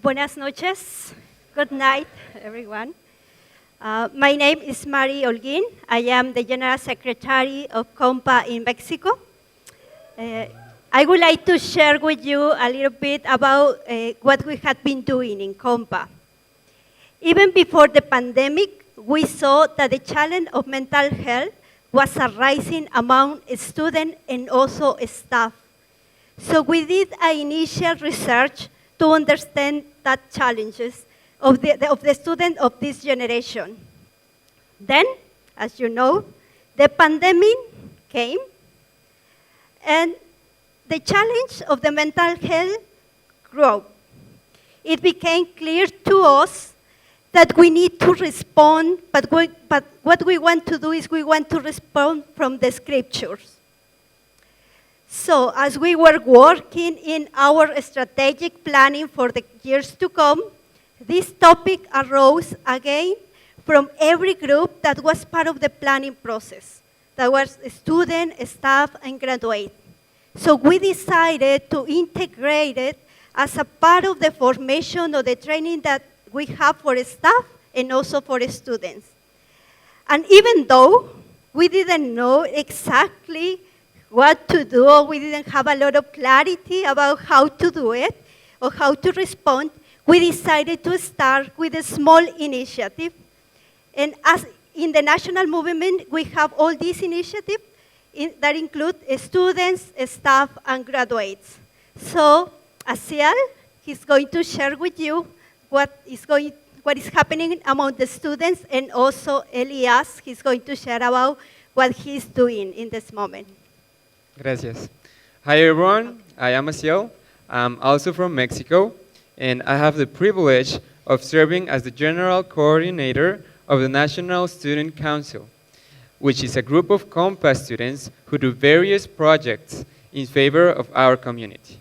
Buenas noches. Good night, everyone. My name is Mari Holguin. I am the General Secretary of COMPA in Mexico. I would like to share with you a little bit about what we have been doing in COMPA. Even before the pandemic, we saw that the challenge of mental health was arising among students and also staff. So we did an initial research to understand that challenges of the students of this generation. Then, as you know, the pandemic came, and the challenge of the mental health grew. It became clear to us that we need to respond, but what we want to do is we want to respond from the scriptures. So as we were working in our strategic planning for the years to come, this topic arose again from every group that was part of the planning process. That was student, staff, and graduate. So we decided to integrate it as a part of the formation or the training that we have for staff and also for students. And even though we didn't know exactly what to do, or we didn't have a lot of clarity about how to do it or how to respond, we decided to start with a small initiative. And as in the national movement, we have all these initiatives that include students, staff, and graduates. So Asiel, he's going to share with you what is happening among the students, and also Elias, he's going to share about what he's doing in this moment. Gracias. Hi everyone, I am Asiel. I'm also from Mexico, and I have the privilege of serving as the General Coordinator of the National Student Council, which is a group of COMPA students who do various projects in favor of our community.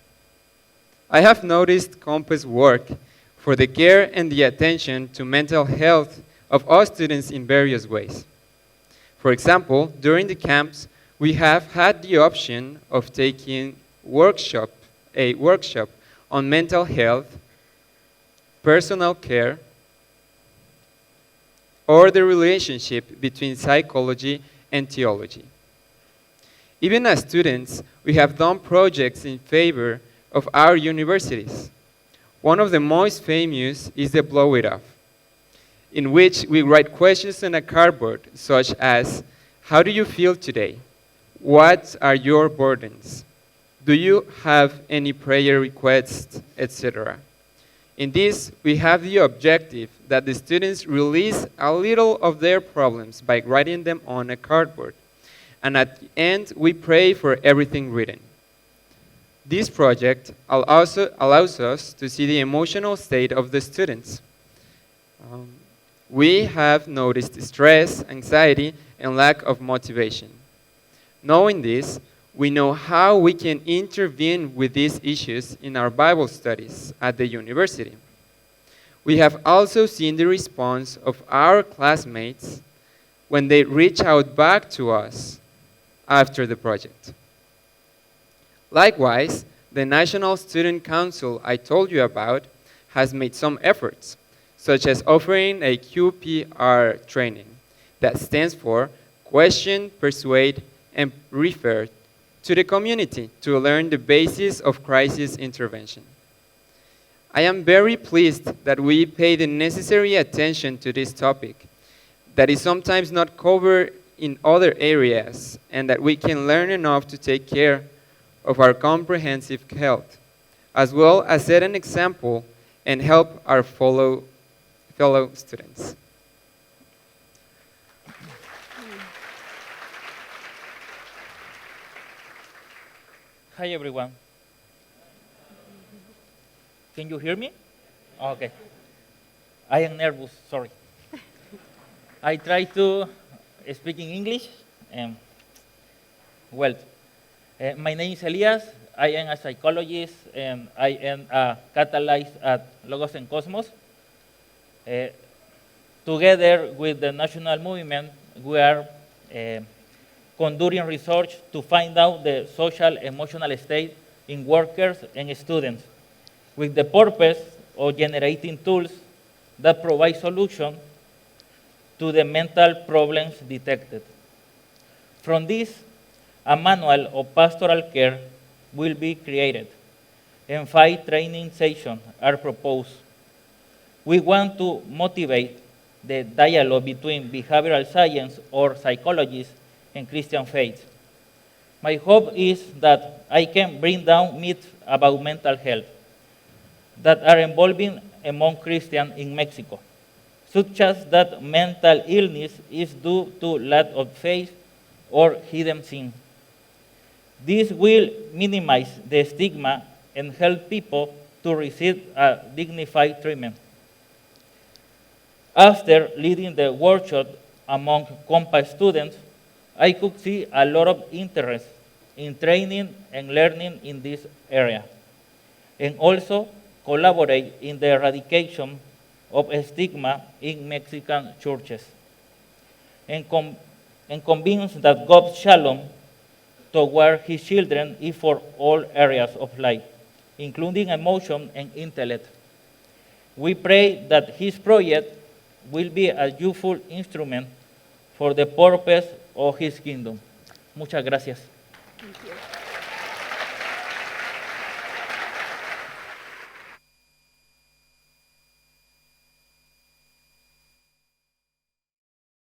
I have noticed COMPA's work for the care and the attention to mental health of all students in various ways. For example, during the camps, we have had the option of taking a workshop on mental health, personal care, or the relationship between psychology and theology. Even as students, we have done projects in favor of our universities. One of the most famous is the Blow It Off, in which we write questions on a cardboard such as, how do you feel today? What are your burdens? Do you have any prayer requests, etc.? In this, we have the objective that the students release a little of their problems by writing them on a cardboard. And at the end, we pray for everything written. This project also allows us to see the emotional state of the students. We have noticed stress, anxiety, and lack of motivation. Knowing this, we know how we can intervene with these issues in our Bible studies at the university. We have also seen the response of our classmates when they reach out back to us after the project. Likewise, the National Student Council I told you about has made some efforts, such as offering a QPR training that stands for Question, Persuade, and Refer to the community to learn the basis of crisis intervention. I am very pleased that we pay the necessary attention to this topic that is sometimes not covered in other areas, and that we can learn enough to take care of our comprehensive health, as well as set an example and help our fellow students. Hi everyone. Can you hear me? Okay. I am nervous, sorry. I try to speak in English. My name is Elias. I am a psychologist and I am a catalyst at Logos and Cosmos. Together with the national movement, we are conducting research to find out the social emotional state in workers and students with the purpose or generating tools that provide solutions to the mental problems detected. From this, a manual of pastoral care will be created, and 5 training sessions are proposed. We want to motivate the dialogue between behavioral science or psychologists and Christian faith. My hope is that I can bring down myths about mental health that are evolving among Christians in Mexico, such as that mental illness is due to lack of faith or hidden sin. This will minimize the stigma and help people to receive a dignified treatment. After leading the workshop among COMPA students, I could see a lot of interest in training and learning in this area, and also collaborate in the eradication of stigma in Mexican churches, and convinced that God's shalom toward his children is for all areas of life, including emotion and intellect. We pray that his project will be a useful instrument for the purpose of his kingdom. Muchas gracias. Thank you.